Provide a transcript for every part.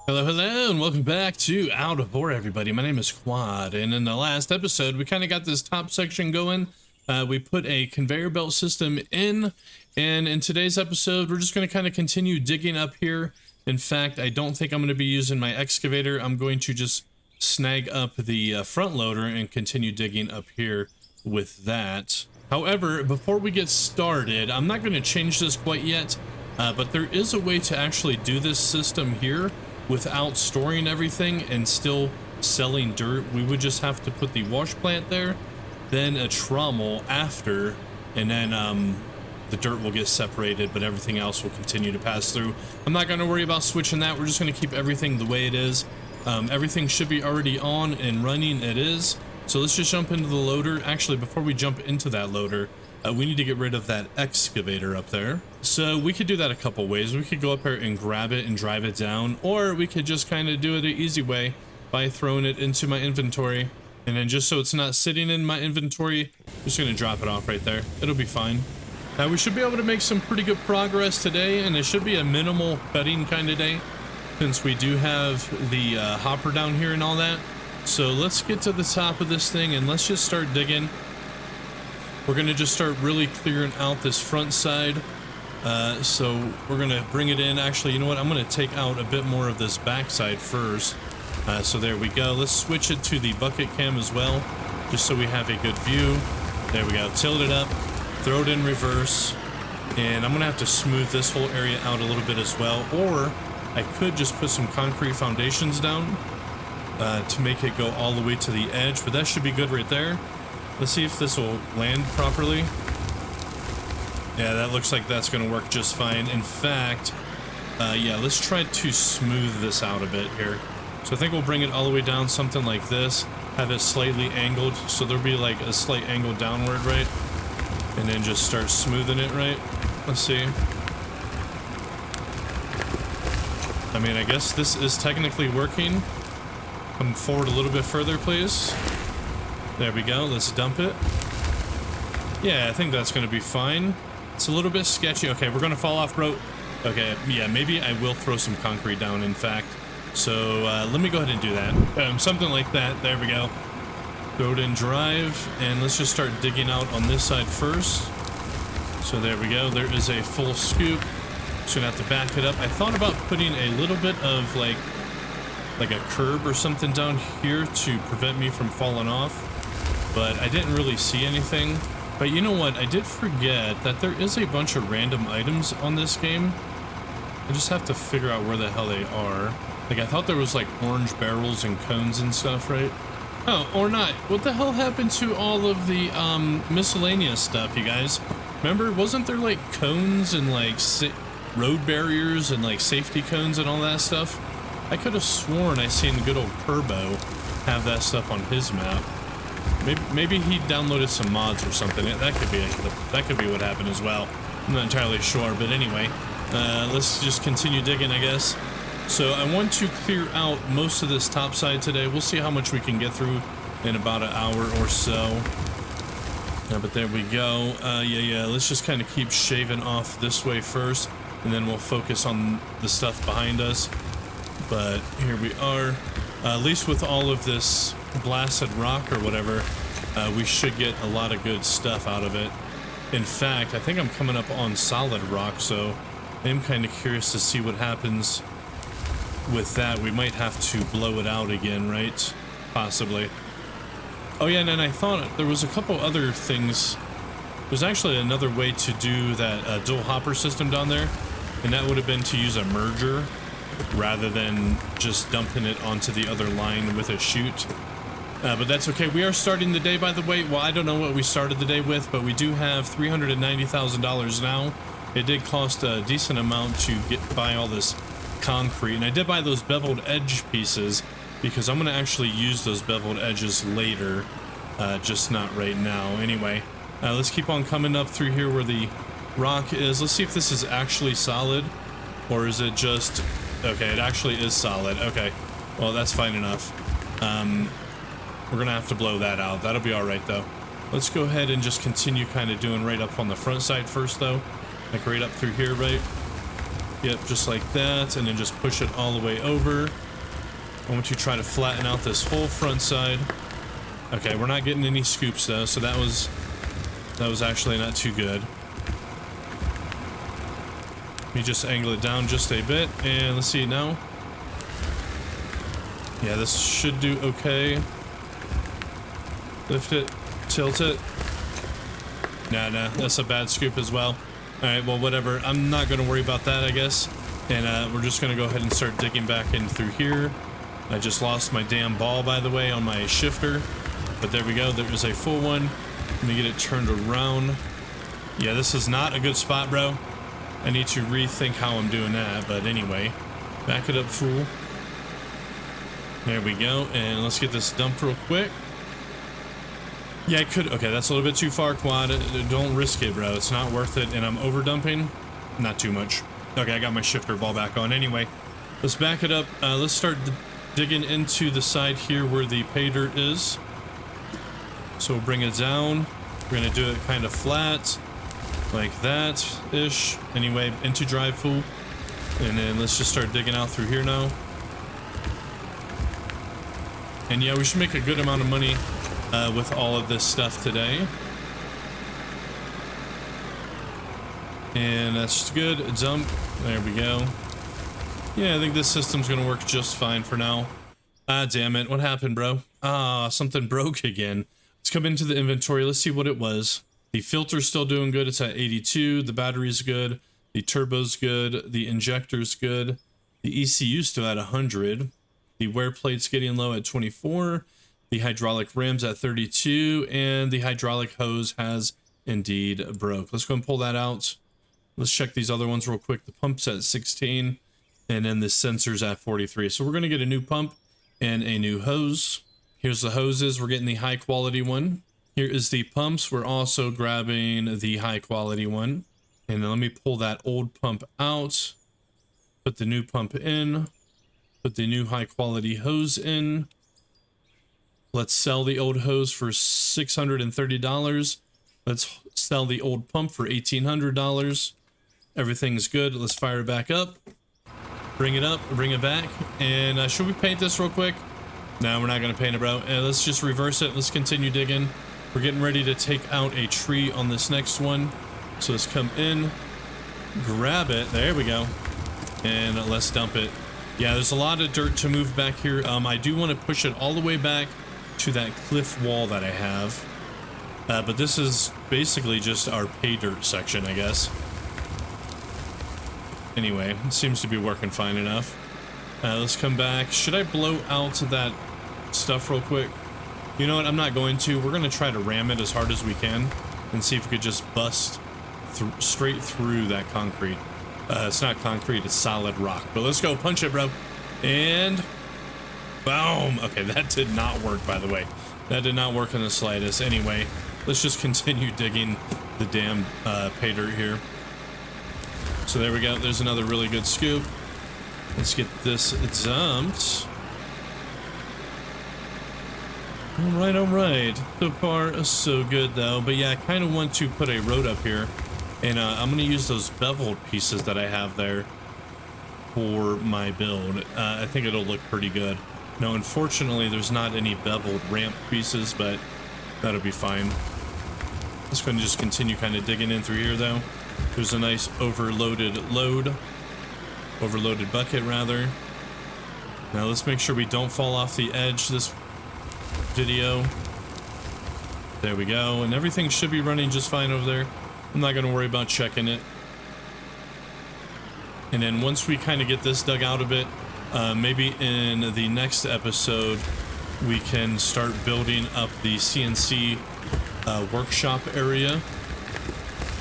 Hello, hello, and welcome back to Out of War, everybody. My name is Quad, and in the last episode, we kind of got this top section going. We put a conveyor belt system in, and in today's episode, we're just going to kind of continue digging up here. In fact, I don't think I'm going to be using my excavator. I'm going to just snag up the front loader and continue digging up here with that. However, before we get started, I'm not going to change this quite yet, but there is a way to actually do this system here without storing everything and still selling dirt. We would just have to put the wash plant there, then a trommel after, and then the dirt will get separated, but everything else will continue to pass through. I'm not going to worry about switching that. We're just going to keep everything the way it is. Everything should be already on and running. It is. So let's just jump into the loader. Actually, before we jump into that loader, we need to get rid of that excavator up there. So we could do that a couple ways. We could go up here and grab it and drive it down, or we could just kind of do it the easy way by throwing it into my inventory. And then just so it's not sitting in my inventory, I'm just going to drop it off right there. It'll be fine. Now we should be able to make some pretty good progress today, and it should be a minimal cutting kind of day since we do have the hopper down here and all that. So let's get to the top of this thing and let's just start digging. We're going to just start really clearing out this front side. So we're going to bring it in. Actually, you know what? I'm going to take out a bit more of this backside first. So there we go. Let's switch it to the bucket cam as well, just so we have a good view. There we go. Tilt it up, throw it in reverse. And I'm going to have to smooth this whole area out a little bit as well. Or I could just put some concrete foundations down to make it go all the way to the edge. But that should be good right there. Let's see if this will land properly. Yeah, that looks like that's going to work just fine. In fact, yeah, let's try to smooth this out a bit here. So I think we'll bring it all the way down, something like this. Have it slightly angled, so there'll be like a slight angle downward, right? And then just start smoothing it, right? Let's see. I mean, I guess this is technically working. Come forward a little bit further, please. There we go. Let's dump it. Yeah, I think that's going to be fine. It's a little bit sketchy. Okay, we're going to fall off, bro. Okay, yeah, maybe I will throw some concrete down, in fact. So let me go ahead and do that. Something like that. There we go. Throw it in drive, and let's just start digging out on this side first. So there we go. There is a full scoop. Just going to have to back it up. I thought about putting a little bit of like a curb or something down here to prevent me from falling off, but I didn't really see anything. But you know what? I did forget that there is a bunch of random items on this game. I just have to figure out where the hell they are. Like, I thought there was like orange barrels and cones and stuff, right? Oh, or not. What the hell happened to all of the miscellaneous stuff, you guys? Remember, wasn't there like cones and like road barriers and like safety cones and all that stuff? I could have sworn I seen good old Turbo have that stuff on his map. Maybe he downloaded some mods or something. That could be what happened as well. I'm not entirely sure, but anyway, let's just continue digging, I guess. So I want to clear out most of this top side today. We'll see how much we can get through in about an hour or so. Yeah, but there we go. Yeah. Let's just kind of keep shaving off this way first, and then we'll focus on the stuff behind us. But here we are. At least with all of this blasted rock or whatever, we should get a lot of good stuff out of it. In fact, I think I'm coming up on solid rock, so I'm kind of curious to see what happens with that. We might have to blow it out again, right? Possibly. Oh yeah, and then I thought there was a couple other things. There's actually another way to do that dual hopper system down there, and that would have been to use a merger rather than just dumping it onto the other line with a chute. But that's okay. We are starting the day, by the way. Well, I don't know what we started the day with, but we do have $390,000 now. It did cost a decent amount to buy all this concrete, and I did buy those beveled edge pieces because I'm going to actually use those beveled edges later, just not right now. Anyway, let's keep on coming up through here where the rock is. Let's see if this is actually solid, or is it just... Okay, it actually is solid. Okay, well, that's fine enough. We're gonna have to blow that out. That'll be all right, though. Let's go ahead and just continue kind of doing right up on the front side first, though. Like right up through here, right? Yep, just like that, and then just push it all the way over. I want you to try to flatten out this whole front side. Okay, we're not getting any scoops though, so that was actually not too good. Let me just angle it down just a bit, and let's see now. Yeah, this should do okay. Lift it, tilt it. Nah, that's a bad scoop as well. Alright, well, whatever. I'm not going to worry about that, I guess. And we're just going to go ahead and start digging back in through here. I just lost my damn ball, by the way, on my shifter. But there we go. There's a full one. Let me get it turned around. Yeah, this is not a good spot, bro. I need to rethink how I'm doing that. But anyway, back it up, fool. There we go. And let's get this dumped real quick. Yeah, I could. Okay, that's a little bit too far, Quad. Don't risk it, bro. It's not worth it. And I'm over dumping. Not too much. Okay, I got my shifter ball back on. Anyway, let's back it up. Let's start digging into the side here where the pay dirt is. So we'll bring it down. We're going to do it kind of flat. Like that-ish. Anyway, into drive, fool. And then let's just start digging out through here now. And yeah, we should make a good amount of money with all of this stuff today. And that's good. Dump. There we go. Yeah, I think this system's gonna work just fine for now. Ah, damn it. What happened, bro? Ah, something broke again. Let's come into the inventory. Let's see what it was. The filter's still doing good. It's at 82. The battery's good. The turbo's good. The injector's good. The ECU's still at 100. The wear plate's getting low at 24. The hydraulic ram's at 32. And the hydraulic hose has indeed broke. Let's go and pull that out. Let's check these other ones real quick. The pump's at 16. And then the sensor's at 43. So we're going to get a new pump and a new hose. Here's the hoses. We're getting the high quality one. Here is the pumps. We're also grabbing the high quality one. And then let me pull that old pump out. Put the new pump in. Put the new high quality hose in. Let's sell the old hose for $630. Let's sell the old pump for $1,800. Everything's good. Let's fire it back up. Bring it up, bring it back. And should we paint this real quick? No, we're not going to paint it, bro. Let's just reverse it. Let's continue digging. We're getting ready to take out a tree on this next one. So let's come in, grab it. There we go. And let's dump it. Yeah, there's a lot of dirt to move back here. I do want to push it all the way back to that cliff wall that I have. But this is basically just our pay dirt section, I guess. Anyway, it seems to be working fine enough. Let's come back. Should I blow out that stuff real quick? You know what? I'm not going to. We're going to try to ram it as hard as we can and see if we could just bust straight through that concrete. It's not concrete, it's solid rock. But let's go. Punch it, bro. And boom. Okay, that did not work, by the way. That did not work in the slightest. Anyway, let's just continue digging the damn pay dirt here. So there we go. There's another really good scoop. Let's get this dumped. All right. So far, so good, though. But yeah, I kind of want to put a road up here. And I'm going to use those beveled pieces that I have there for my build. I think it'll look pretty good. Now, unfortunately, there's not any beveled ramp pieces, but that'll be fine. Let's go and just continue kind of digging in through here, though. There's a nice overloaded bucket, rather. Now, let's make sure we don't fall off the edge this video. There we go. And everything should be running just fine over there. I'm not going to worry about checking it. And then once we kind of get this dug out a bit, maybe in the next episode, we can start building up the CNC workshop area.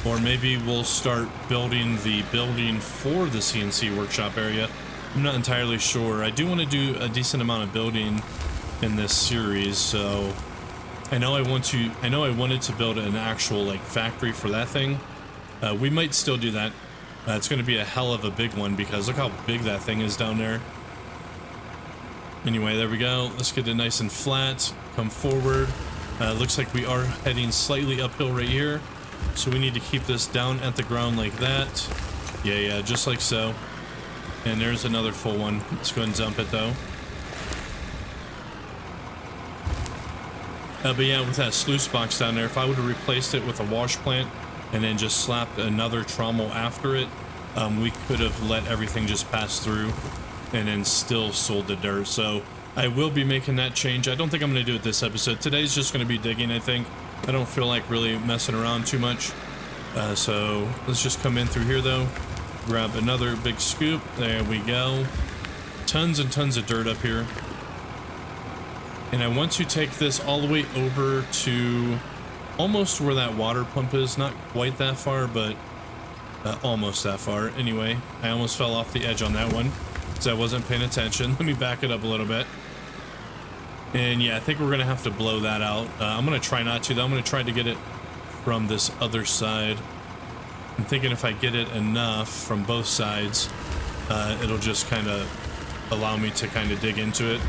Or maybe we'll start building the building for the CNC workshop area. I'm not entirely sure. I do want to do a decent amount of building in this series, so I know I wanted to build an actual like factory for that thing. We might still do that. It's going to be a hell of a big one because look how big that thing is down there. Anyway, there we go. Let's get it nice and flat. Come forward. Looks like we are heading slightly uphill right here. So we need to keep this down at the ground like that. Yeah, just like so. And there's another full one. Let's go ahead and dump it though. But yeah, with that sluice box down there, if I would have replaced it with a wash plant and then just slapped another trommel after it, we could have let everything just pass through and then still sold the dirt. So I will be making that change. I don't think I'm going to do it this episode. Today's just going to be digging, I think. I don't feel like really messing around too much. So let's just come in through here though. Grab another big scoop. There we go. Tons and tons of dirt up here. And I want to take this all the way over to almost where that water pump is. Not quite that far, but almost that far. Anyway, I almost fell off the edge on that one because I wasn't paying attention. Let me back it up a little bit. And yeah, I think we're going to have to blow that out. I'm going to try not to, though. I'm going to try to get it from this other side. I'm thinking if I get it enough from both sides, it'll just kind of allow me to kind of dig into it.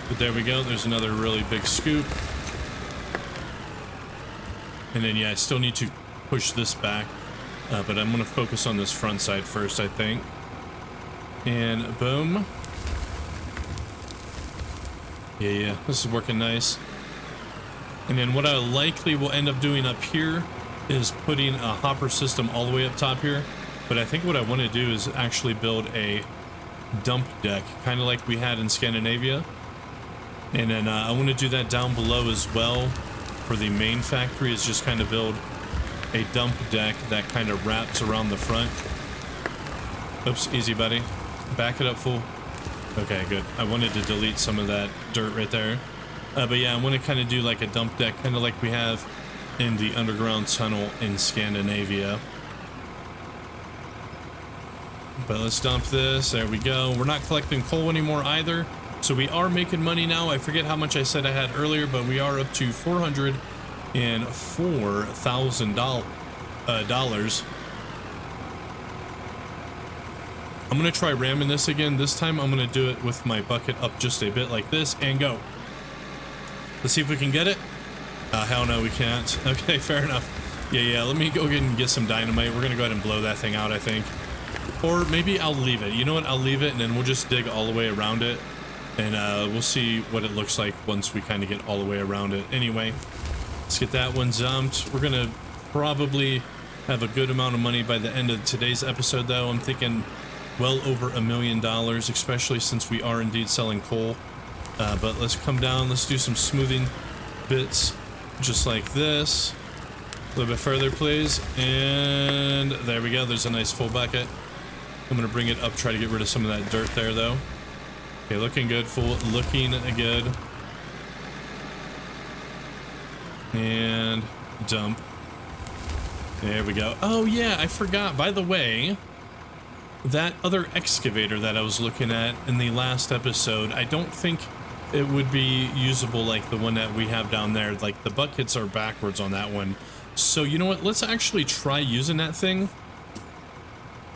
But there we go. There's another really big scoop. And then, yeah, I still need to push this back. But I'm going to focus on this front side first, I think. And boom. Yeah, this is working nice. And then what I likely will end up doing up here is putting a hopper system all the way up top here. But I think what I want to do is actually build a dump deck, kind of like we had in Scandinavia. And then I want to do that down below as well for the main factory, is just kind of build a dump deck that kind of wraps around the front. Oops, easy buddy. Back it up, fool. Okay, good. I wanted to delete some of that dirt right there. But yeah, I want to kind of do like a dump deck, kind of like we have in the underground tunnel in Scandinavia. But let's dump this. There we go. We're not collecting coal anymore either. So we are making money now. I forget how much I said I had earlier, but we are up to $404,000. I'm going to try ramming this again. This time I'm going to do it with my bucket up just a bit like this and go. Let's see if we can get it. Hell no, we can't. Okay, fair enough. Yeah, let me go ahead and get some dynamite. We're going to go ahead and blow that thing out, I think. Or maybe I'll leave it. You know what? I'll leave it and then we'll just dig all the way around it. And we'll see what it looks like once we kind of get all the way around it. Anyway, let's get that one dumped. We're going to probably have a good amount of money by the end of today's episode, though. I'm thinking well over $1 million, especially since we are indeed selling coal. But let's come down. Let's do some smoothing bits just like this. A little bit further, please. And there we go. There's a nice full bucket. I'm going to bring it up, try to get rid of some of that dirt there, though. Okay, looking good, full, looking good. And dump. There we go. Oh yeah, I forgot, by the way, that other excavator that I was looking at in the last episode, I don't think it would be usable like the one that we have down there. Like, the buckets are backwards on that one. So you know what, let's actually try using that thing.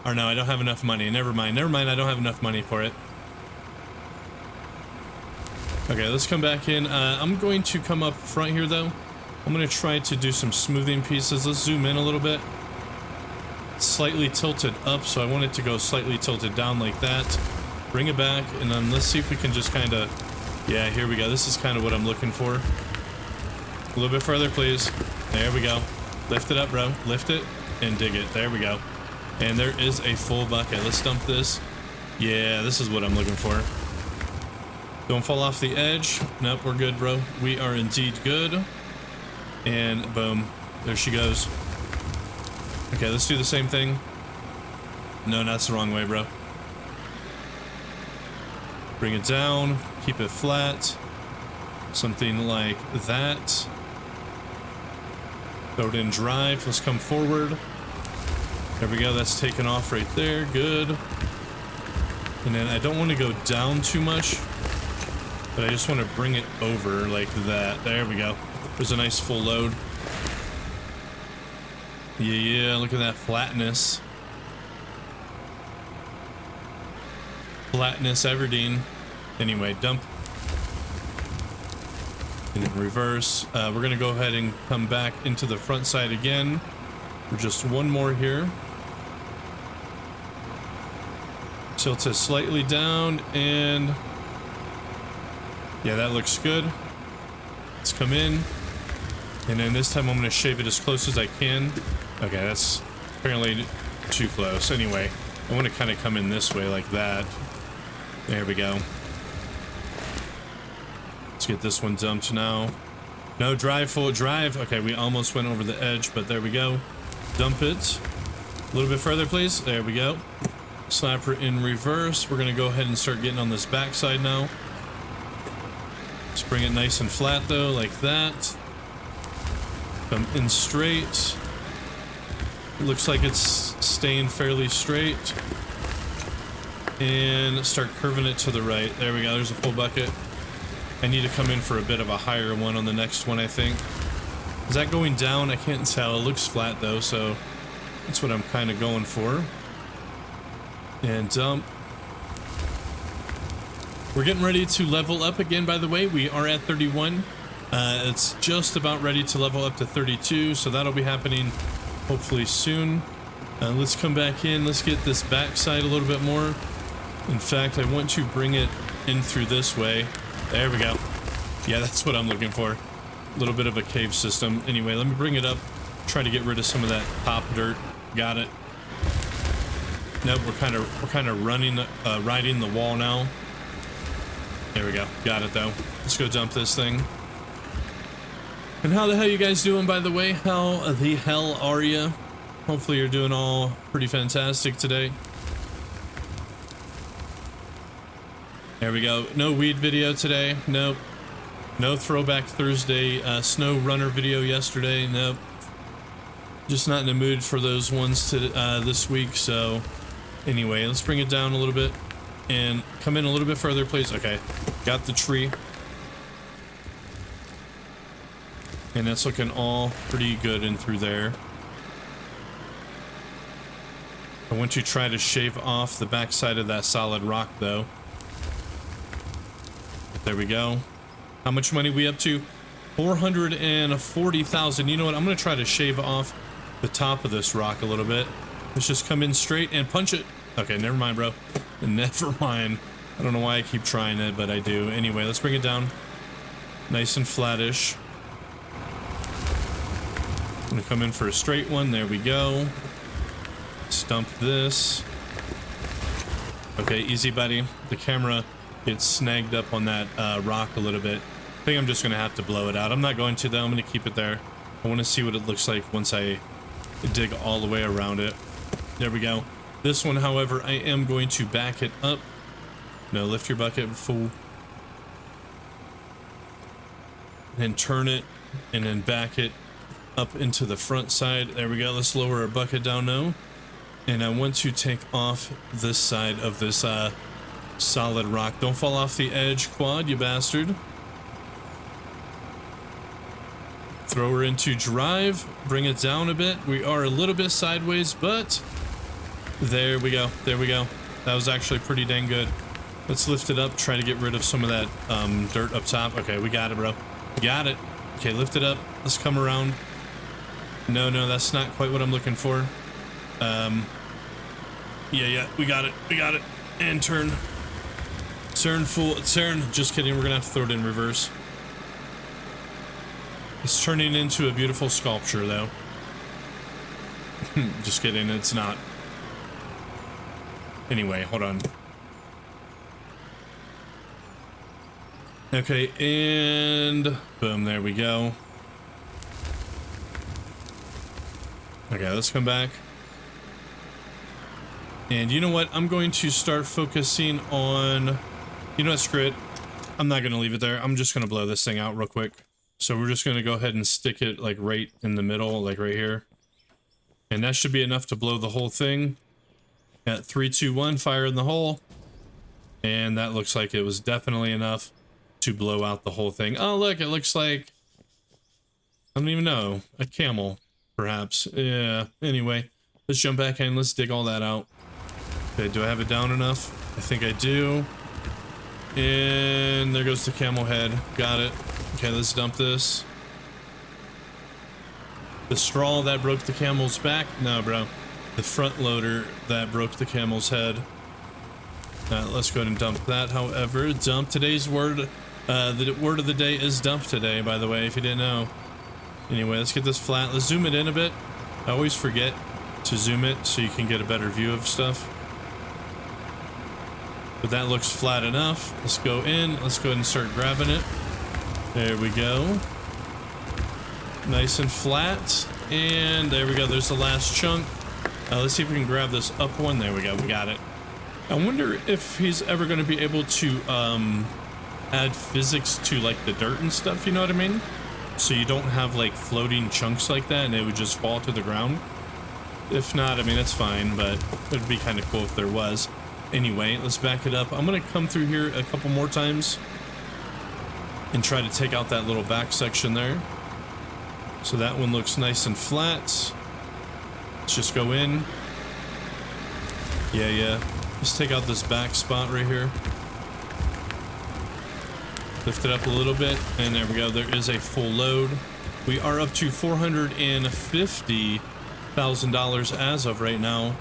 Or no, I don't have enough money. Never mind, I don't have enough money for it. Okay, let's come back in. I'm going to come up front here, though. I'm going to try to do some smoothing pieces. Let's zoom in a little bit. It's slightly tilted up, so I want it to go slightly tilted down like that. Bring it back, and then let's see if we can just kind of... Yeah, here we go. This is kind of what I'm looking for. A little bit further, please. There we go. Lift it up, bro. Lift it and dig it. There we go. And there is a full bucket. Let's dump this. Yeah, this is what I'm looking for. Don't fall off the edge. Nope, we're good, bro. We are indeed good. And boom, there she goes. Okay, let's do the same thing. No, that's the wrong way, bro. Bring it down, keep it flat. Something like that. Throw it in drive. Let's come forward. There we go, that's taken off right there. Good. And then I don't want to go down too much, but I just want to bring it over like that. There we go. There's a nice full load. Yeah, look at that flatness. Flatness, Everdeen. Anyway, dump. And in reverse. We're going to go ahead and come back into the front side again. For just one more here. Tilt it slightly down, and yeah, that looks good. Let's come in, and then this time I'm going to shave it as close as I can. Okay, that's apparently too close. Anyway, I want to kind of come in this way like that. There we go. Let's get this one dumped now. No, drive, full drive. Okay, we almost went over the edge, but there we go. Dump it. A little bit further, please. There we go. Slap her in reverse. We're going to go ahead and start getting on this backside now. Let's bring it nice and flat, though, like that. Come in straight. Looks like it's staying fairly straight. And start curving it to the right. There we go. There's a full bucket. I need to come in for a bit of a higher one on the next one, I think. Is that going down? I can't tell. It looks flat, though, so that's what I'm kind of going for. And dump. We're getting ready to level up again, by the way. We are at 31. It's just about ready to level up to 32, so that'll be happening hopefully soon. Let's come back in. Let's get this backside a little bit more. In fact, I want to bring it in through this way. There we go. Yeah, that's what I'm looking for. A little bit of a cave system. Anyway, let me bring it up. Try to get rid of some of that top dirt. Got it. Nope, we're kind of riding the wall now. There we go. Got it though. Let's go dump this thing. And how the hell you guys doing, by the way? How the hell are you? Hopefully you're doing all pretty fantastic today. There we go. No weed video today. Nope. No Throwback Thursday snow runner video yesterday. Nope. Just not in the mood for those ones to this week. So anyway, let's bring it down a little bit and come in a little bit further, please. Okay. Got the tree. And that's looking all pretty good in through there. I want to try to shave off the backside of that solid rock, though. There we go. How much money we up to? 440,000. You know what? I'm going to try to shave off the top of this rock a little bit. Let's just come in straight and punch it. Okay, never mind, bro. Never mind. I don't know why I keep trying it, but I do. Anyway, let's bring it down. Nice and flattish. I'm going to come in for a straight one. There we go. Stump this. Okay, easy, buddy. The camera gets snagged up on that rock a little bit. I think I'm just going to have to blow it out. I'm not going to, though. I'm going to keep it there. I want to see what it looks like once I dig all the way around it. There we go. This one, however, I am going to back it up. No, lift your bucket, fool. And turn it, and then back it up into the front side. There we go. Let's lower our bucket down now. And I want to take off this side of this solid rock. Don't fall off the edge, Quad, you bastard. Throw her into drive. Bring it down a bit. We are a little bit sideways, but there we go. There we go. That was actually pretty dang good. Let's lift it up. Try to get rid of some of that dirt up top. Okay, we got it, bro. Got it. Okay, lift it up. Let's come around. No, that's not quite what I'm looking for. Yeah, we got it. We got it. And turn. Turn, fool. Turn. Just kidding. We're gonna have to throw it in reverse. It's turning into a beautiful sculpture, though. Just kidding. It's not. Anyway, hold on. Okay, and boom, there we go. Okay, let's come back. And you know what? I'm going to start focusing on... You know what? Screw it. I'm not going to leave it there. I'm just going to blow this thing out real quick. So we're just going to go ahead and stick it like right in the middle, like right here. And that should be enough to blow the whole thing. At 3, 2, 1, fire in the hole. And that looks like it was definitely enough to blow out the whole thing. Oh, look, it looks like... I don't even know. A camel, perhaps. Yeah, anyway. Let's jump back in. Let's dig all that out. Okay, do I have it down enough? I think I do. And there goes the camel head. Got it. Okay, let's dump this. The straw that broke the camel's back? No, bro. The front loader that broke the camel's head. Let's go ahead and dump that. However, dump today's word. The word of the day is dump today, by the way, if you didn't know. Anyway, let's get this flat. Let's zoom it in a bit. I always forget to zoom it so you can get a better view of stuff. But that looks flat enough. Let's go in. Let's go ahead and start grabbing it. There we go. Nice and flat. And there we go. There's the last chunk. Let's see if we can grab this up one. There we go. We got it. I wonder if he's ever going to be able to add physics to like the dirt and stuff, you know what I mean? So you don't have like floating chunks like that and it would just fall to the ground. If not, I mean, it's fine, but it'd be kind of cool if there was. Anyway, let's back it up. I'm going to come through here a couple more times and try to take out that little back section there. So that one looks nice and flat. Let's just go in. Yeah. Let's take out this back spot right here. Lift it up a little bit, and there we go. There is a full load. We are up to $450,000 as of right now,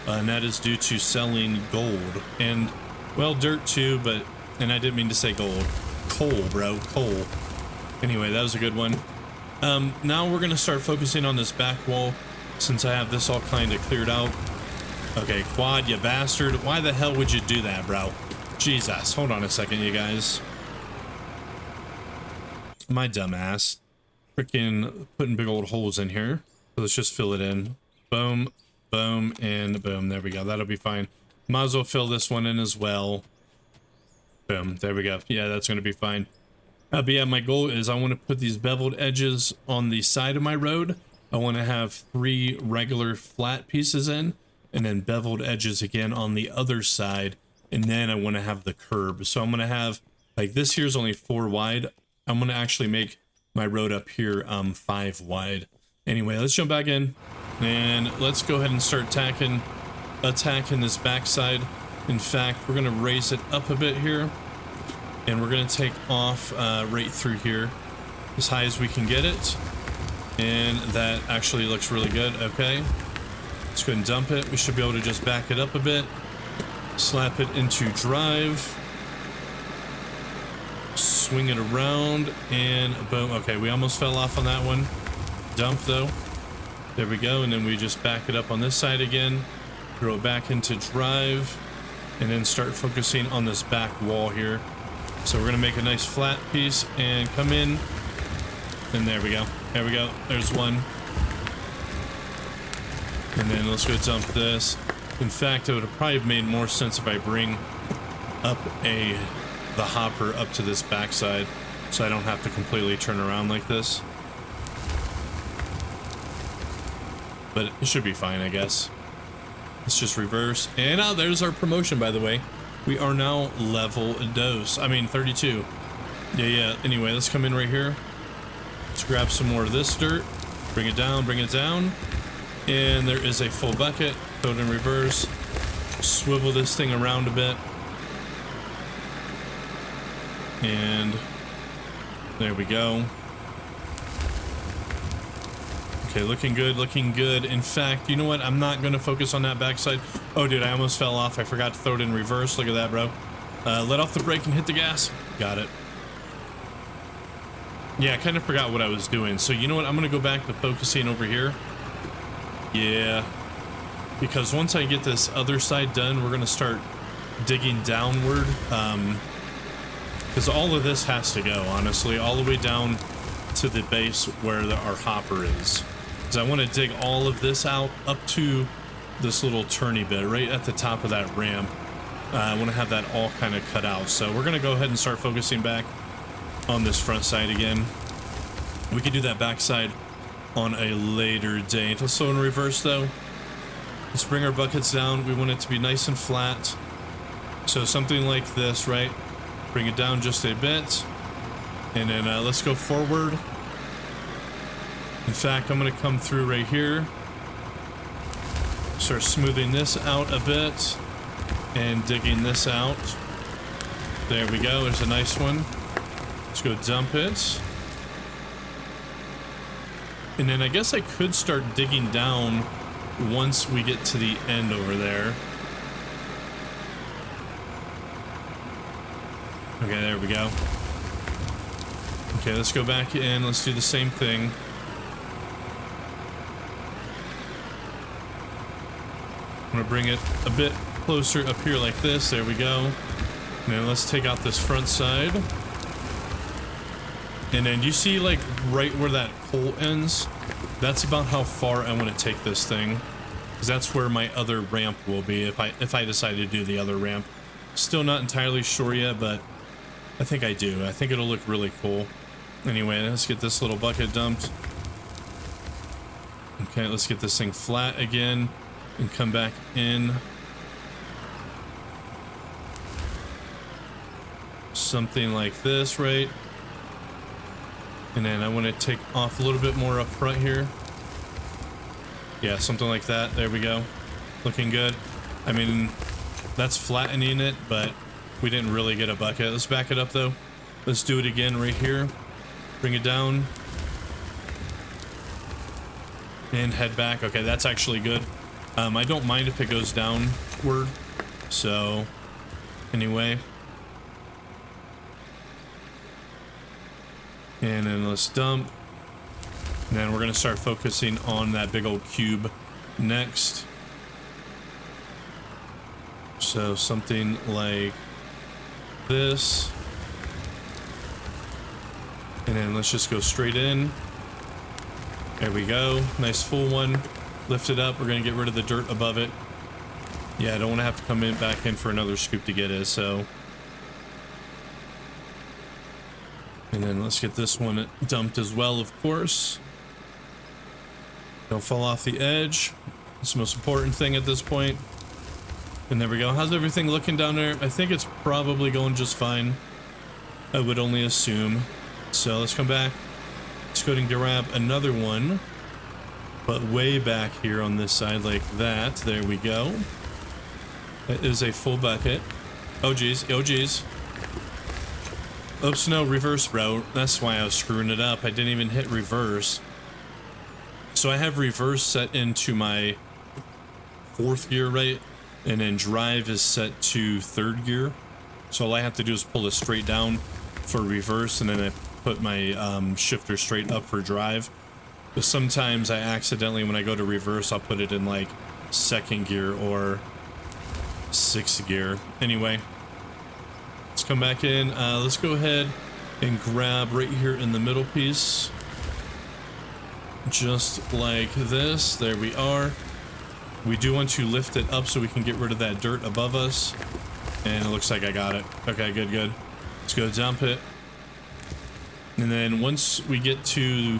and that is due to selling gold and, well, dirt too, but, and I didn't mean to say gold. Coal, bro, coal. Anyway, that was a good one. Now we're gonna start focusing on this back wall since I have this all kind of cleared out. Okay, Quad, you bastard. Why the hell would you do that, bro? Jesus, hold on a second, you guys. My dumb ass. Freaking putting big old holes in here. So let's just fill it in. Boom, boom, and boom. There we go. That'll be fine. Might as well fill this one in as well. Boom. There we go. Yeah, that's going to be fine. But yeah, my goal is I want to put these beveled edges on the side of my road. I want to have 3 regular flat pieces in, and then beveled edges again on the other side. And then I want to have the curb. So I'm going to have, like, this here's only 4 wide. I'm going to actually make my road up here 5 wide. Anyway, let's jump back in and let's go ahead and start attacking this backside. In fact, we're going to raise it up a bit here, and we're going to take off right through here as high as we can get it. And that actually looks really good. Okay, let's go ahead and dump it. We should be able to just back it up a bit, slap it into drive, swing it around, and boom. Okay, we almost fell off on that one. Dump though. There we go. And then we just back it up on this side again, throw it back into drive, and then start focusing on this back wall here. So we're gonna make a nice flat piece and come in, and there we go. There we go. There's one. And then let's go dump this. In fact, it would have probably made more sense if I bring up the hopper up to this backside, so I don't have to completely turn around like this. But it should be fine, I guess. Let's just reverse. And there's our promotion, by the way. We are now level 32. Yeah. Anyway, let's come in right here. Let's grab some more of this dirt. Bring it down, and there is a full bucket. Throw it in reverse. Swivel this thing around a bit. And there we go. Okay, looking good, looking good. In fact, you know what? I'm not going to focus on that backside. Oh, dude, I almost fell off. I forgot to throw it in reverse. Look at that, bro. Let off the brake and hit the gas. Got it. Yeah, I kind of forgot what I was doing. So you know what? I'm going to go back to focusing over here. Yeah. Because once I get this other side done, we're going to start digging downward. Because all of this has to go, honestly, all the way down to the base where our hopper is. Because I want to dig all of this out up to this little turny bit right at the top of that ramp. I want to have that all kind of cut out. So we're going to go ahead and start focusing back on this front side again. We can do that back side on a later date. Let's throw in reverse though. Let's bring our buckets down. We want it to be nice and flat. So something like this, right? Bring it down just a bit, and then let's go forward. In fact, I'm going to come through right here, start smoothing this out a bit and digging this out. There we go. There's a nice one. Let's go dump it. And then I guess I could start digging down once we get to the end over there. Okay, there we go. Okay, let's go back in. Let's do the same thing. I'm gonna bring it a bit closer up here like this. There we go. And then let's take out this front side. And then you see like right where that hole ends? That's about how far I want to take this thing. Because that's where my other ramp will be if I decide to do the other ramp. Still not entirely sure yet, but I think I do. I think it'll look really cool. Anyway, let's get this little bucket dumped. Okay, let's get this thing flat again and come back in. Something like this, right? And then I want to take off a little bit more up front here. Yeah, something like that. There we go. Looking good. I mean, that's flattening it, but we didn't really get a bucket. Let's back it up though. Let's do it again right here. Bring it down. And head back. Okay, that's actually good. I don't mind if it goes downward. So, anyway. And then let's dump. And then we're going to start focusing on that big old cube next. So something like this. And then let's just go straight in. There we go. Nice full one. Lift it up. We're going to get rid of the dirt above it. Yeah, I don't want to have to come in back in for another scoop to get it, so. And then let's get this one dumped as well, of course. Don't fall off the edge. It's the most important thing at this point. And there we go. How's everything looking down there? I think it's probably going just fine. I would only assume. So let's come back. Let's go ahead and grab another one. But way back here on this side like that. There we go. That is a full bucket. Oh geez. Oh geez. Oops, no, reverse, bro. That's why I was screwing it up. I didn't even hit reverse. So I have reverse set into my 4th gear, right? And then drive is set to 3rd gear. So all I have to do is pull it straight down for reverse, and then I put my shifter straight up for drive. But sometimes I accidentally, when I go to reverse, I'll put it in like 2nd gear or 6th gear. Anyway. Let's come back in. Let's go ahead and grab right here in the middle piece. Just like this. There we are. We do want to lift it up so we can get rid of that dirt above us. And it looks like I got it. Okay, good, good. Let's go dump it. And then once we get to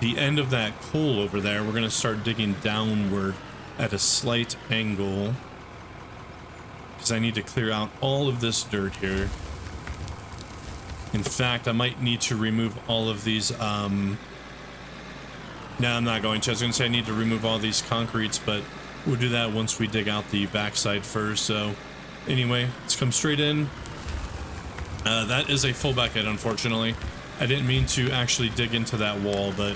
the end of that hole over there, we're going to start digging downward at a slight angle. Because I need to clear out all of this dirt here. In fact, I might need to remove all of these, no, I'm not going to. I was going to say I need to remove all these concretes, but we'll do that once we dig out the backside first. So, anyway, let's come straight in. That is a full bucket, unfortunately. I didn't mean to actually dig into that wall, but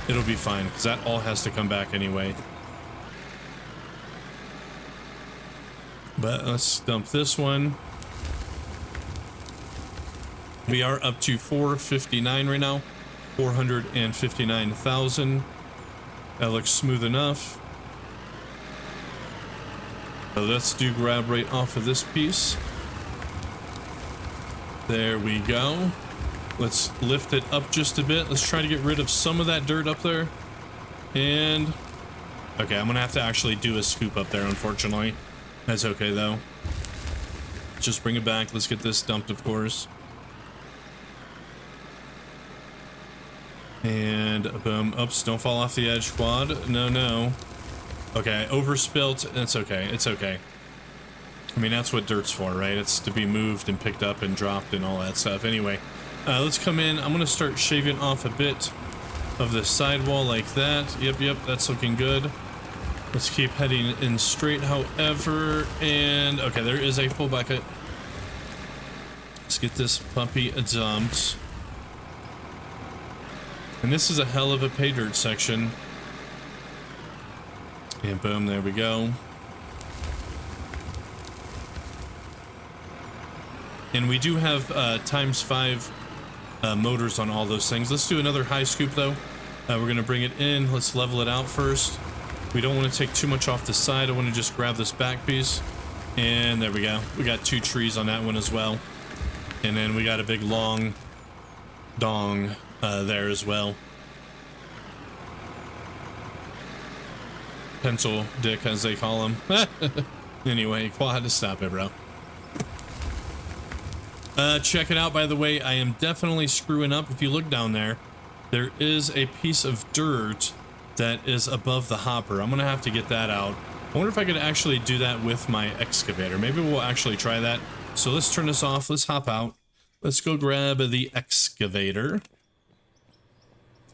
it'll be fine, because that all has to come back anyway. But let's dump this one. We are up to 459 right now. 459,000. That looks smooth enough. So let's do grab right off of this piece. There we go. Let's lift it up just a bit. Let's try to get rid of some of that dirt up there. And okay, I'm gonna have to actually do a scoop up there, unfortunately. That's okay though. Just bring it back. Let's get this dumped, of course. And boom. Oops, don't fall off the edge, quad. No, no. Okay, overspilt. It's okay. It's okay. I mean, that's what dirt's for, right? It's to be moved and picked up and dropped and all that stuff. Anyway, let's come in. I'm going to start shaving off a bit of the sidewall like that. Yep, that's looking good. Let's keep heading in straight, however, and okay, there is a full bucket. Let's get this puppy dumped. And this is a hell of a pay dirt section. And boom, there we go. And we do have ×5 motors on all those things. Let's do another high scoop though. We're gonna bring it in. Let's level it out first. We don't want to take too much off the side. I want to just grab this back piece. And there we go. We got 2 trees on that one as well. And then we got a big long dong there as well. Pencil dick, as they call him. Anyway, Quad, stop it, bro. Check it out, by the way. I am definitely screwing up. If you look down there, there is a piece of dirt that is above the hopper. I'm gonna have to get that out. I wonder if I could actually do that with my excavator. Maybe we'll actually try that. So let's turn this off. Let's hop out. Let's go grab the excavator.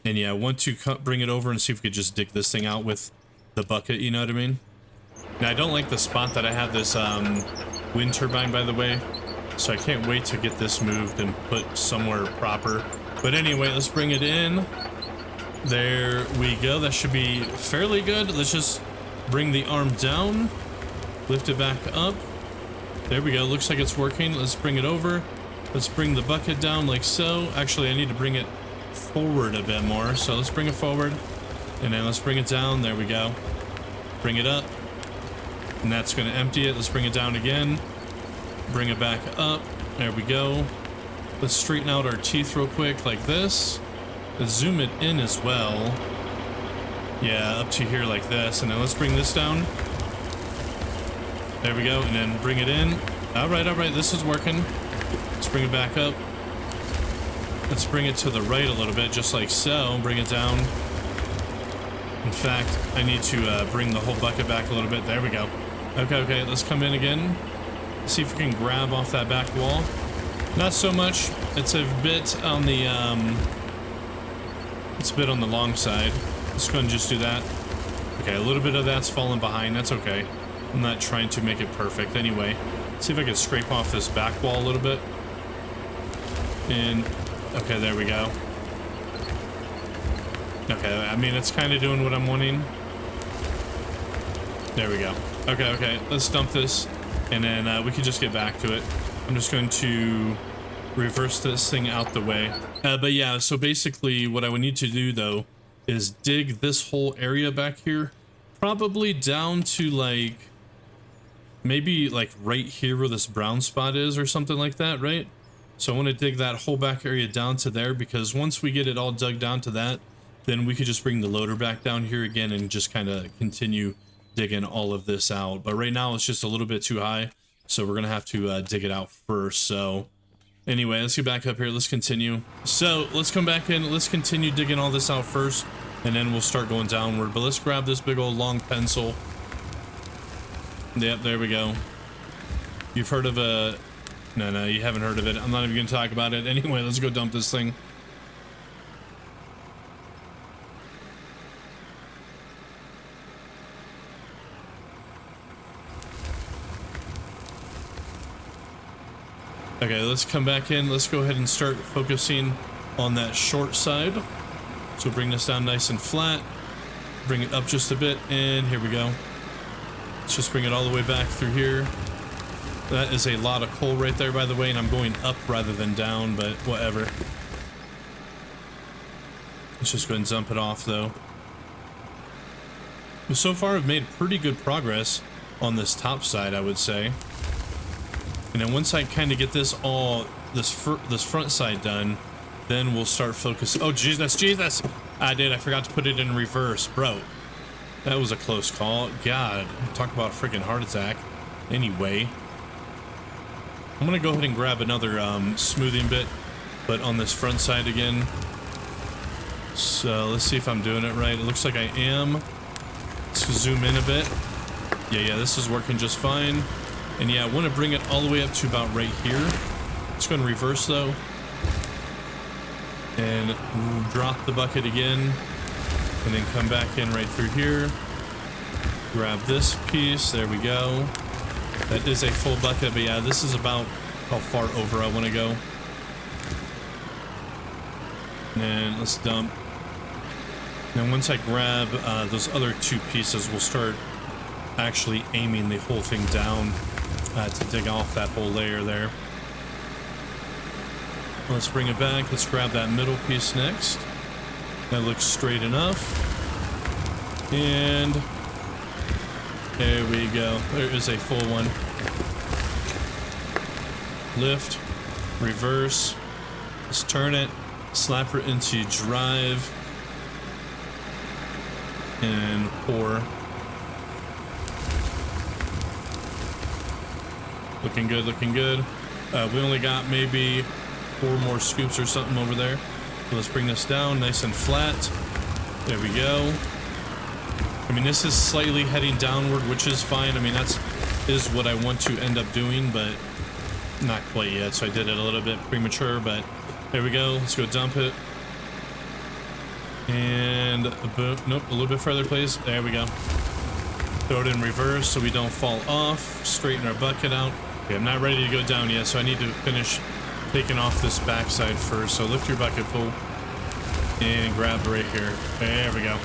And yeah, I want to bring it over and see if we could just dig this thing out with the bucket, you know what I mean? Now, I don't like the spot that I have this wind turbine, by the way. So I can't wait to get this moved and put somewhere proper. But anyway, let's bring it in. There we go. That should be fairly good. Let's just bring the arm down. Lift it back up. There we go. Looks like it's working. Let's bring it over. Let's bring the bucket down like so. Actually, I need to bring it forward a bit more. So let's bring it forward. And then let's bring it down. There we go. Bring it up. And that's going to empty it. Let's bring it down again. Bring it back up. There we go. Let's straighten out our teeth real quick like this. Let's zoom it in as well. Yeah, up to here like this. And then let's bring this down. There we go. And then bring it in. All right. This is working. Let's bring it back up. Let's bring it to the right a little bit, just like so. Bring it down. In fact, I need to bring the whole bucket back a little bit. There we go. Okay, let's come in again. See if we can grab off that back wall. Not so much. It's a bit on the long side. Let's go and just do that. Okay, a little bit of that's fallen behind. That's okay. I'm not trying to make it perfect. Anyway, see if I can scrape off this back wall a little bit. And okay, there we go. Okay, I mean, it's kind of doing what I'm wanting. There we go. Okay, let's dump this, and then we can just get back to it. I'm just going to reverse this thing out the way. But yeah, so basically what I would need to do, though, is dig this whole area back here, probably down to, like, maybe, like, right here where this brown spot is or something like that, right? So I want to dig that whole back area down to there, because once we get it all dug down to that, then we could just bring the loader back down here again and just kind of continue digging all of this out. But right now it's just a little bit too high, so we're gonna have to dig it out first. So anyway, let's get back up here. Let's continue. So let's come back in. Let's continue digging all this out first, and then we'll start going downward. But let's grab this big old long pencil. Yep, there we go. You've heard of a... No, you haven't heard of it. I'm not even gonna talk about it. Anyway, let's go dump this thing. Okay, let's come back in. Let's go ahead and start focusing on that short side. So bring this down nice and flat. Bring it up just a bit, and here we go. Let's just bring it all the way back through here. That is a lot of coal right there, by the way, and I'm going up rather than down, but whatever. Let's just go ahead and dump it off, though. But so far, I've made pretty good progress on this top side, I would say. And then once I kind of get this this front side done, then we'll start focusing. Oh, Jesus! I forgot to put it in reverse, bro. That was a close call. God, talk about a freaking heart attack. Anyway, I'm gonna go ahead and grab another smoothing bit, but on this front side again. So let's see if I'm doing it right. It looks like I am. Let's zoom in a bit. Yeah, this is working just fine. And yeah, I want to bring it all the way up to about right here. Let's go and reverse though. And drop the bucket again. And then come back in right through here. Grab this piece. There we go. That is a full bucket, but yeah, this is about how far over I want to go. And let's dump. Now once I grab those other 2 pieces, we'll start actually aiming the whole thing down to dig off that whole layer there. Let's bring it back. Let's grab that middle piece next. That looks straight enough. And there we go. There is a full one. Lift, reverse. Let's turn it, slap her into drive, and pour. Looking good, looking good. We only got maybe 4 more scoops or something over there. So let's bring this down nice and flat. There we go. I mean, this is slightly heading downward, which is fine. I mean, is what I want to end up doing, but not quite yet. So I did it a little bit premature, but there we go. Let's go dump it. And nope, a little bit further, please. There we go. Throw it in reverse so we don't fall off. Straighten our bucket out. Okay, I'm not ready to go down yet, so I need to finish taking off this backside first. So lift your bucket full and grab right here. There we go.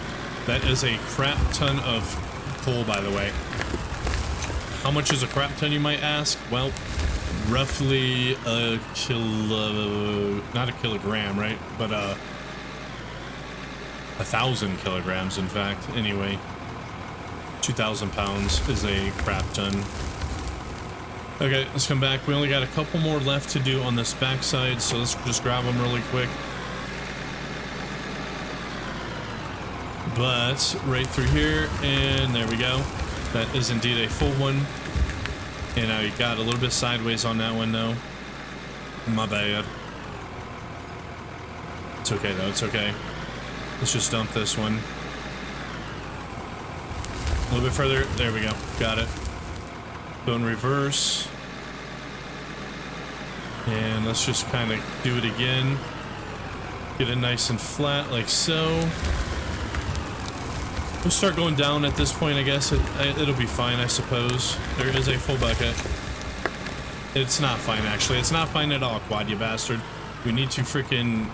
That is a crap ton of coal, by the way. How much is a crap ton, you might ask? Well, roughly a kilo, not a kilogram, right? But 1,000 kilograms, in fact. Anyway, 2,000 pounds is a crap ton. Okay, let's come back. We only got a couple more left to do on this backside, so let's just grab them really quick. But right through here, and there we go. That is indeed a full one. And I got a little bit sideways on that one, though. My bad. It's okay, though. It's okay. Let's just dump this one. A little bit further. There we go. Got it. Go in reverse. And let's just kind of do it again. Get it nice and flat like so. We'll start going down at this point, I guess. It'll be fine, I suppose. There is a full bucket. It's not fine, actually. It's not fine at all, Quad, you bastard. We need to freaking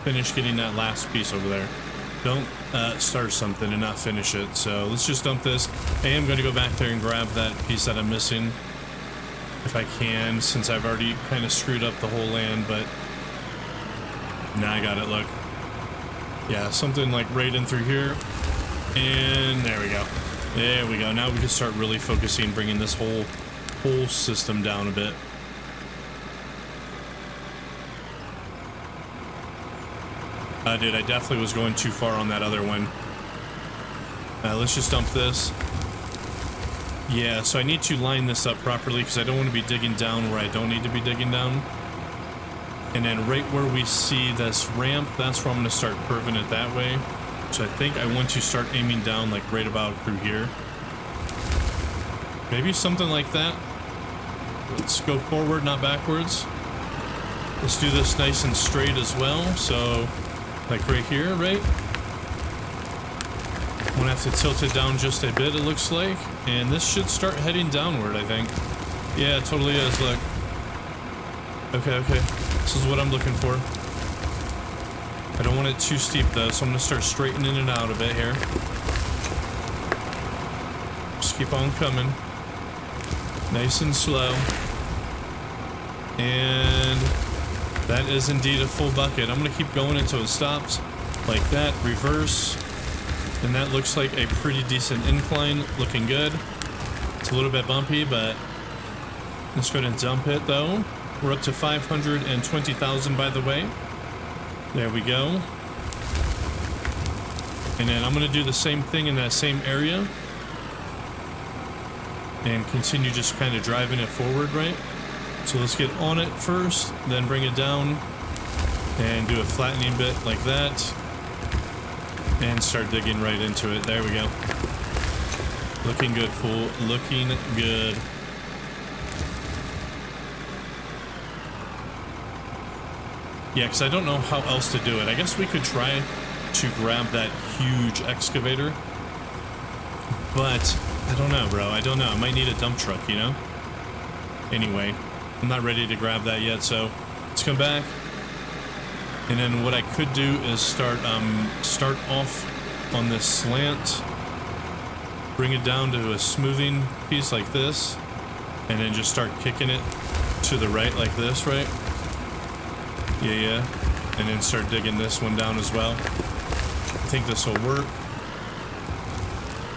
finish getting that last piece over there. Don't start something and not finish it. So let's just dump this. I am going to go back there and grab that piece that I'm missing, if I can, since I've already kind of screwed up the whole land, but now I got it, look. Yeah, something like right in through here. And there we go. There we go. Now we can start really focusing, bringing this whole system down a bit. Dude, I definitely was going too far on that other one. Let's just dump this. Yeah, so I need to line this up properly because I don't want to be digging down where I don't need to be digging down. And then right where we see this ramp, that's where I'm going to start curving it that way. So I think I want to start aiming down like right about through here. Maybe something like that. Let's go forward, not backwards. Let's do this nice and straight as well. So like right here, right? I'm gonna have to tilt it down just a bit, it looks like. And this should start heading downward, I think. Yeah, it totally is, look. Okay, okay. This is what I'm looking for. I don't want it too steep though, so I'm gonna start straightening it out a bit here. Just keep on coming. Nice and slow. And that is indeed a full bucket. I'm gonna keep going until it stops. Like that, reverse. And that looks like a pretty decent incline, looking good. It's a little bit bumpy, but let's go ahead and dump it though. We're up to 520,000, by the way. There we go. And then I'm going to do the same thing in that same area. And continue just kind of driving it forward, right? So let's get on it first, then bring it down. And do a flattening bit like that. And start digging right into it. There we go. Looking good, fool. Looking good. Yeah, because I don't know how else to do it. I guess we could try to grab that huge excavator. But I don't know, bro. I don't know. I might need a dump truck, you know? Anyway, I'm not ready to grab that yet, so let's come back. And then what I could do is start off on this slant. Bring it down to a smoothing piece like this. And then just start kicking it to the right like this, right? Yeah. And then start digging this one down as well. I think this will work.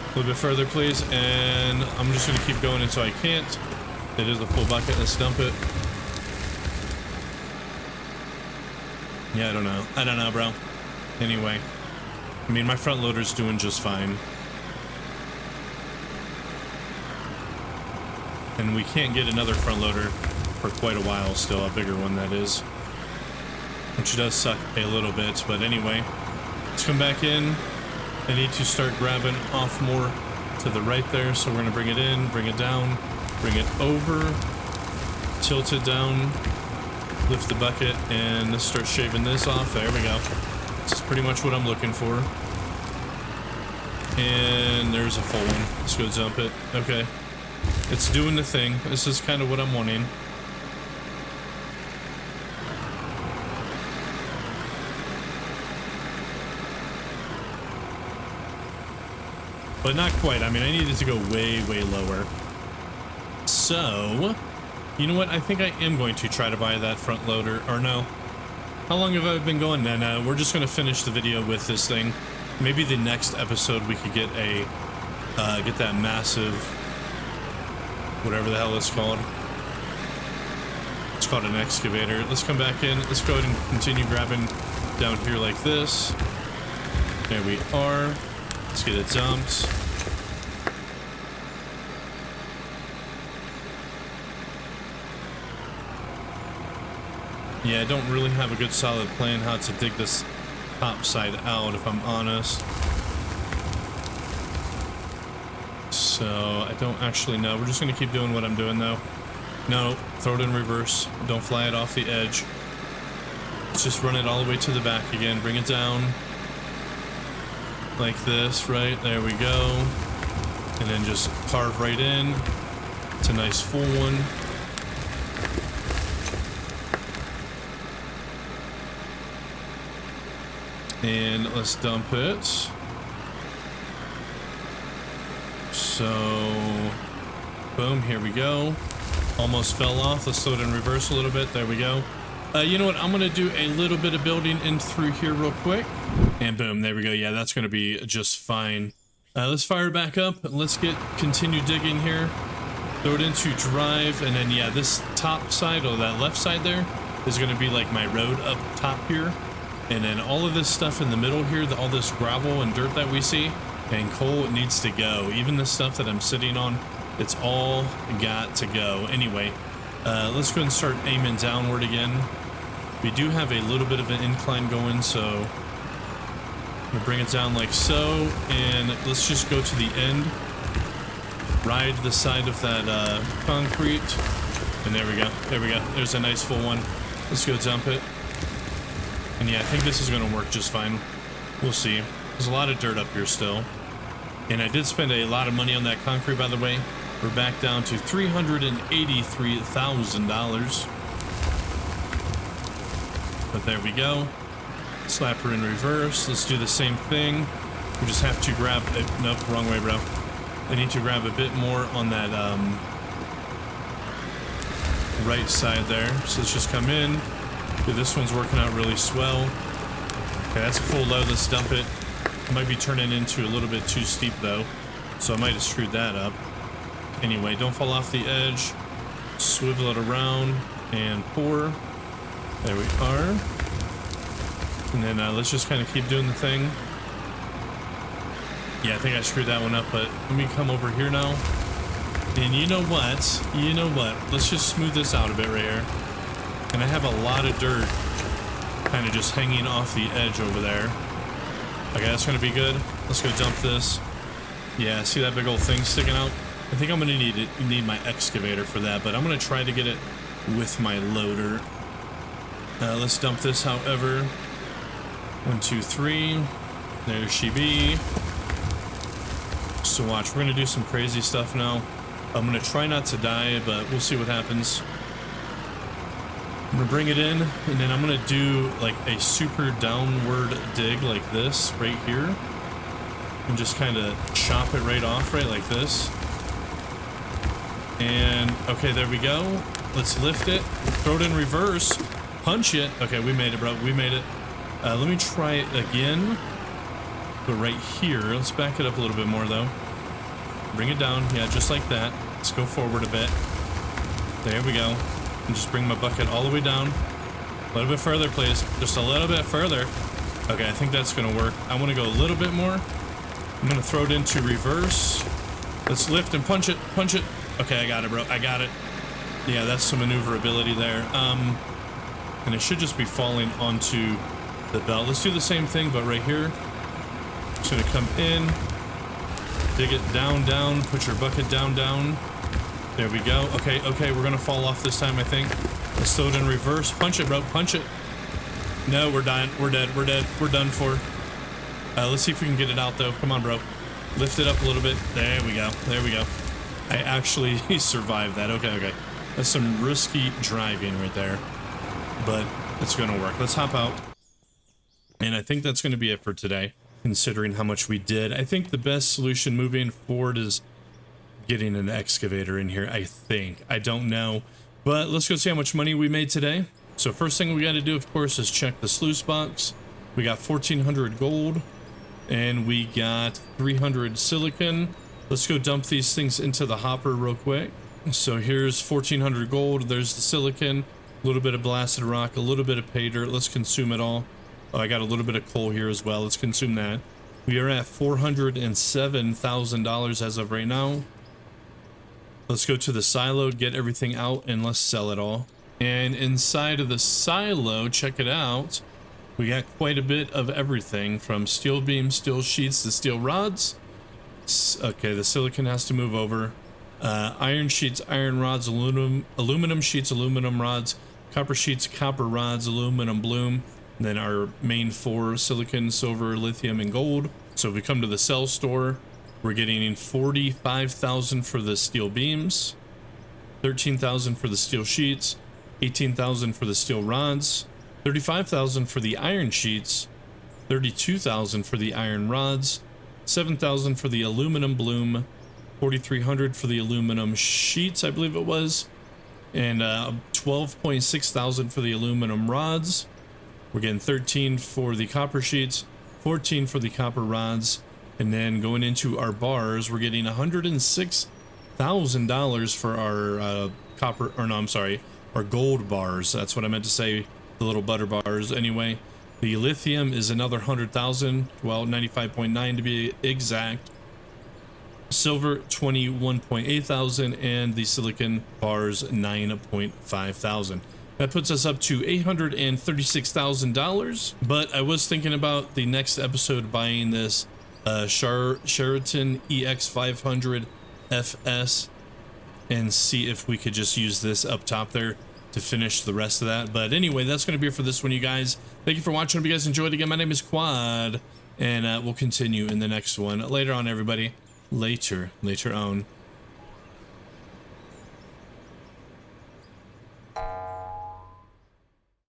A little bit further, please. And I'm just going to keep going until I can't. It is a full bucket. Let's dump it. Yeah, I don't know. I don't know, bro. Anyway. I mean, my front loader's doing just fine. And we can't get another front loader for quite a while still, a bigger one that is. Which does suck a little bit, but anyway. Let's come back in. I need to start grabbing off more to the right there, so we're gonna bring it in, bring it down, bring it over, tilt it down, lift the bucket, and let's start shaving this off. There we go. This is pretty much what I'm looking for. And there's a full one. Let's go dump it. Okay. It's doing the thing. This is kind of what I'm wanting. But not quite. I mean, I needed to go way, way lower. So, you know what? I think I am going to try to buy that front loader. Or no. How long have I been going? No, we're just going to finish the video with this thing. Maybe the next episode we could get a, get that massive, whatever the hell it's called. It's called an excavator. Let's come back in. Let's go ahead and continue grabbing down here like this. There we are. Let's get it dumped. Yeah, I don't really have a good solid plan how to dig this top side out, if I'm honest. So, I don't actually know. We're just going to keep doing what I'm doing, though. No, throw it in reverse. Don't fly it off the edge. Let's just run it all the way to the back again. Bring it down. Like this, right? There we go. And then just carve right in. It's a nice full one. And let's dump it. So, boom, here we go. Almost fell off. Let's throw it in reverse a little bit. There we go. You know what? I'm going to do a little bit of building in through here real quick. And boom, there we go. Yeah, that's going to be just fine. Let's fire it back up. Let's continue digging here. Throw it into drive. And then, yeah, this top side, or that left side there, is going to be like my road up top here. And then all of this stuff in the middle here, all this gravel and dirt that we see, and coal, it needs to go. Even the stuff that I'm sitting on, it's all got to go. Anyway, let's go and start aiming downward again. We do have a little bit of an incline going, so I'm gonna bring it down like so, and let's just go to the end. Ride the side of that concrete, and there we go. There we go. There's a nice full one. Let's go dump it. And yeah, I think this is going to work just fine. We'll see. There's a lot of dirt up here still. And I did spend a lot of money on that concrete, by the way. We're back down to $383,000. But there we go. Slap her in reverse. Let's do the same thing. We just have to grab it. Nope, wrong way, bro. I need to grab a bit more on that right side there. So let's just come in. Dude, this one's working out really swell. Okay, that's a full load. Let's dump it. It might be turning into a little bit too steep, though. So I might have screwed that up. Anyway, don't fall off the edge. Swivel it around and pour. There we are. And then let's just kind of keep doing the thing. Yeah, I think I screwed that one up, but let me come over here now. And you know what? You know what? Let's just smooth this out a bit right here. And I have a lot of dirt kind of just hanging off the edge over there. Okay, that's going to be good. Let's go dump this. Yeah, see that big old thing sticking out? I think I'm going to need my excavator for that, but I'm going to try to get it with my loader. Let's dump this, however. 1, 2, 3. There she be. So watch, we're going to do some crazy stuff now. I'm going to try not to die, but we'll see what happens. I'm gonna bring it in, and then I'm gonna do like a super downward dig like this right here, and just kind of chop it right off right like this. And okay, there we go. Let's lift it, throw it in reverse. punch it. Okay, we made it, bro. We made it. Let me try it again. But right here, let's back it up a little bit more though. Bring it down. Yeah, just like that. Let's go forward a bit. There we go. And just bring my bucket all the way down. A little bit further, please. Just a little bit further. Okay, I think that's gonna work. I want to go a little bit more. I'm gonna throw it into reverse. Let's lift and punch it. Punch it. Okay, I got it, bro. I got it. Yeah, that's some maneuverability there. And it should just be falling onto the belt. Let's do the same thing, but right here. It's gonna come in. Dig it down, down. Put your bucket down, down. There we go. Okay, okay, we're gonna fall off this time, I think. Let's throw it in reverse. Punch it, bro. Punch it. No, we're dying. We're dead. We're dead. We're done for. Let's see if we can get it out, though. Come on, bro. Lift it up a little bit. There we go. There we go. I actually survived that. Okay, okay. That's some risky driving right there. But it's going to work. Let's hop out. And I think that's going to be it for today, considering how much we did. I think the best solution moving forward is getting an excavator in here, I think. I don't know. But let's go see how much money we made today. So first thing we got to do, of course, is check the sluice box. We got 1,400 gold, and we got 300 silicon. Let's go dump these things into the hopper real quick. So here's 1,400 gold. There's the silicon, a little bit of blasted rock, a little bit of pay dirt. Let's consume it all. Oh, I got a little bit of coal here as well. Let's consume that. We are at $407,000 as of right now. Let's go to the silo, get everything out, and let's sell it all. And inside of the silo, check it out. We got quite a bit of everything from steel beams, steel sheets to steel rods. Okay, the silicon has to move over. Iron sheets, iron rods, aluminum sheets, aluminum rods, copper sheets, copper rods, aluminum bloom. And then our main four: silicon, silver, lithium, and gold. So if we come to the cell store, we're getting 45,000 for the steel beams, 13,000 for the steel sheets, 18,000 for the steel rods, 35,000 for the iron sheets, 32,000 for the iron rods, 7,000 for the aluminum bloom, 4,300 for the aluminum sheets, I believe it was, and 12.6 thousand for the aluminum rods. We're getting 13 for the copper sheets, 14 for the copper rods, and then going into our bars, we're getting $106,000 for our copper, or no, I'm sorry, our gold bars. That's what I meant to say, the little butter bars. Anyway, the lithium is another 100,000, well, 95.9 to be exact. Silver 21.8 thousand, and the silicon bars 9.5 thousand. That puts us up to $836,000. But I was thinking about the next episode buying this Sheraton EX500 FS and see if we could just use this up top there to finish the rest of that. But anyway, that's going to be it for this one, you guys. Thank you for watching. Hope you guys enjoyed. Again, my name is Quad, and we'll continue in the next one later on, everybody. Later on.